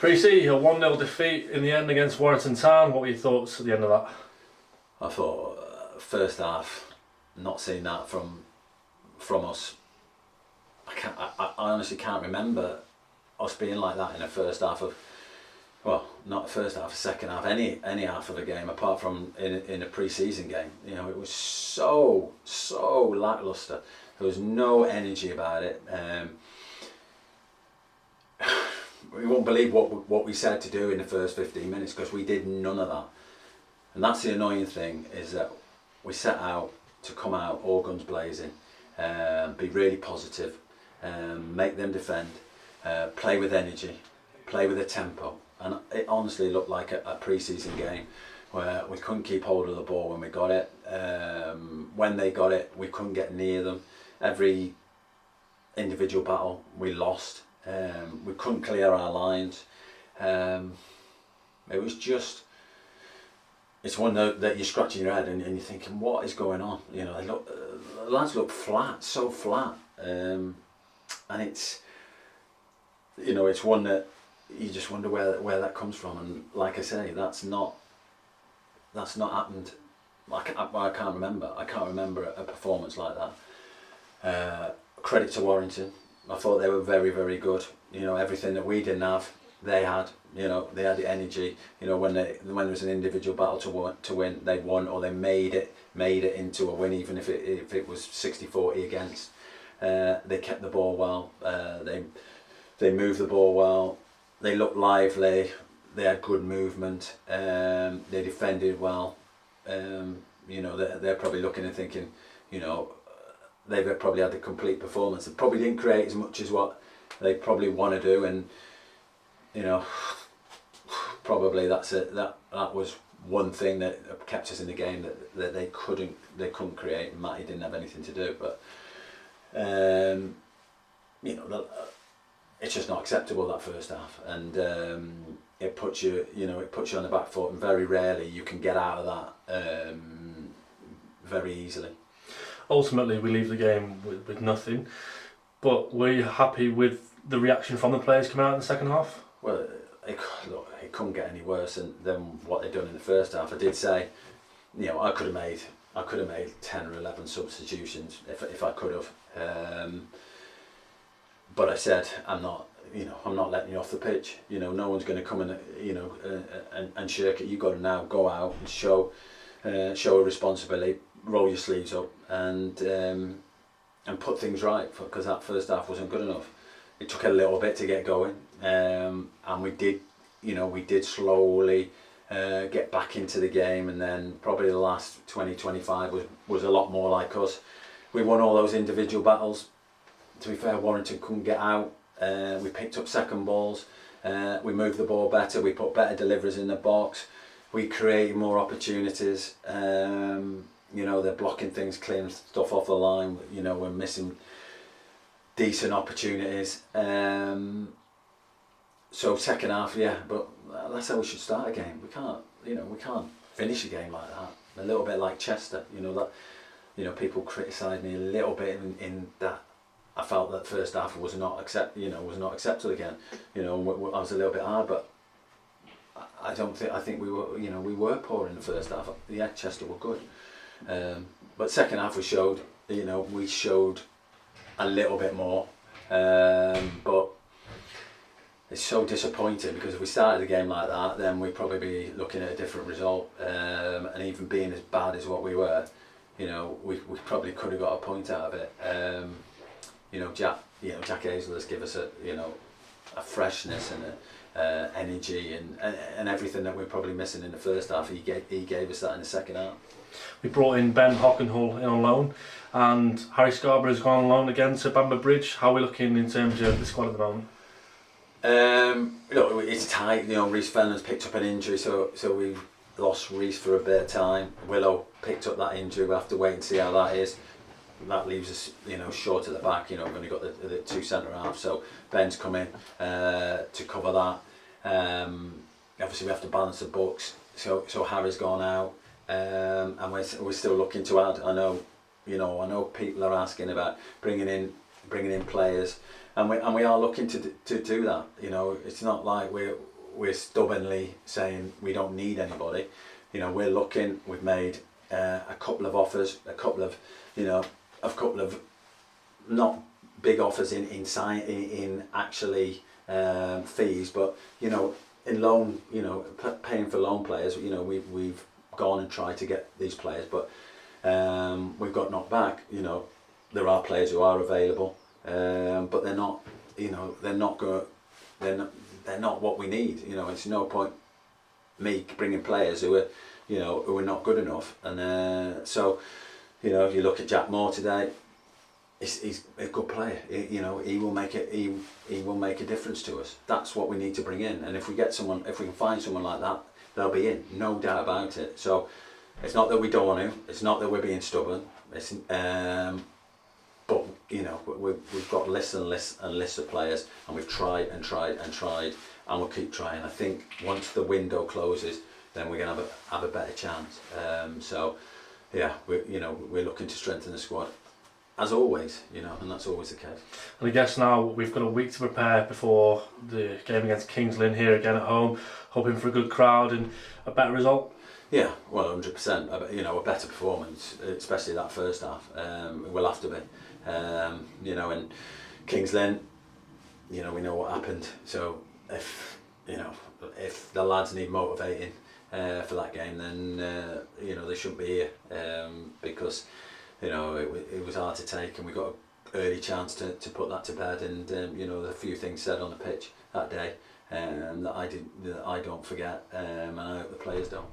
Preecy, a 1-0 defeat in the end against Warrington Town. What were your thoughts at the end of that? I thought first half, not seeing that from us. I honestly can't remember us being like that in the first half of, well, not the first half, the second half, any half of a game apart from in a pre-season game. You know, it was so lacklustre. There was no energy about it. We won't believe what we said to do in the first 15 minutes because we did none of that. And that's the annoying thing, is that we set out to come out all guns blazing, be really positive, make them defend, play with energy, play with a tempo. And it honestly looked like a pre-season game where we couldn't keep hold of the ball when we got it. When they got it, we couldn't get near them. Every individual battle we lost. We couldn't clear our lines. It was just, it's one that you're scratching your head and you're thinking, what is going on? You know, the lads look flat, so flat, and it's, you know, it's one that you just wonder where that comes from. And like I say, that's not happened. I can't remember a performance like that. Credit to Warrington. I thought they were very, very good. You know, everything that we didn't have, they had. You know, they had the energy. You know, when there was an individual battle to win, they won, or they made it into a win, even if it was 60-40 against. They kept the ball well. They moved the ball well. They looked lively. They had good movement. They defended well. You know, they're probably looking and thinking, you know, they've probably had a complete performance. They probably didn't create as much as what they probably want to do, and you know, probably that's it. That was one thing that kept us in the game, that they couldn't create. And Matty didn't have anything to do, but you know, it's just not acceptable, that first half, and it puts you on the back foot, and very rarely you can get out of that very easily. Ultimately, we leave the game with nothing, but were you happy with the reaction from the players coming out in the second half? Well, it couldn't get any worse than what they'd done in the first half. I did say, you know, I could have made 10 or 11 substitutions if I could have, but I said, I'm not letting you off the pitch. You know, no one's going to come and and shirk it. You've got to now go out and show a responsibility, roll your sleeves up, and put things right, because that first half wasn't good enough. It took a little bit to get going, and we did slowly get back into the game, and then probably the last 20-25 was a lot more like us. We won all those individual battles. To be fair, Warrington couldn't get out. We picked up second balls, we moved the ball better, we put better deliveries in the box, we created more opportunities. You know, they're blocking things, clearing stuff off the line. You know, we're missing decent opportunities. So second half, yeah, but that's how we should start a game. We can't finish a game like that. A little bit like Chester. People criticise me a little bit in that. I felt that first half was not acceptable again. You know, I was a little bit hard, but I think we were poor in the first half. Yeah, Chester were good. But second half we showed a little bit more, but it's so disappointing, because if we started the game like that, then we'd probably be looking at a different result, and even being as bad as what we were, you know, we probably could have got a point out of it. Jack Hazel has given us a freshness and energy and everything that we're probably missing in the first half. He gave us that in the second half. We brought in Ben Hockenhull in on loan, and Harry Scarborough's gone on loan again to Bamber Bridge. How are we looking in terms of the squad at the moment? It's tight. You know, Reece Fenlon's picked up an injury, so we've lost Reece for a bit of time. Willow picked up that injury. We'll have to wait and see how that is. That leaves us, short at the back. We've only got the two centre halves, so Ben's come in to cover that. Obviously, we have to balance the books. So Harry's gone out, and we're still looking to add. I know people are asking about bringing in players. and we are looking to do that. You know, it's not like we're stubbornly saying we don't need anybody. You know, we're looking. We've made a couple of offers, a couple of not big offers in actually fees, but you know, in loan, you know, paying for loan players. You know, we've gone and tried to get these players, but we've got knocked back. You know, there are players who are available, but they're not. You know, they're not what we need. You know, it's no point me bringing players who are not good enough. And so, you know, if you look at Jack Moore today, he's a good player. You know, he will make it. He will make a difference to us. That's what we need to bring in. And if we can find someone like that, they'll be in, no doubt about it. So it's not that we don't want to. It's not that we're being stubborn. It's but you know, we've got lists and lists and lists of players, and we've tried and tried and tried, and we'll keep trying. I think once the window closes, then we're gonna have a better chance. So yeah, we're looking to strengthen the squad, as always, you know, and that's always the case. And I guess now we've got a week to prepare before the game against Lynn here again at home, hoping for a good crowd and a better result. Yeah, well, 100%. You know, a better performance, especially that first half. It will have to be. You know, and Lynn, you know, we know what happened. So if the lads need motivating for that game, then you know, they shouldn't be here, because you know, it was hard to take, and we got an early chance to put that to bed. And you know, the few things said on the pitch that day that I don't forget, and I hope the players don't.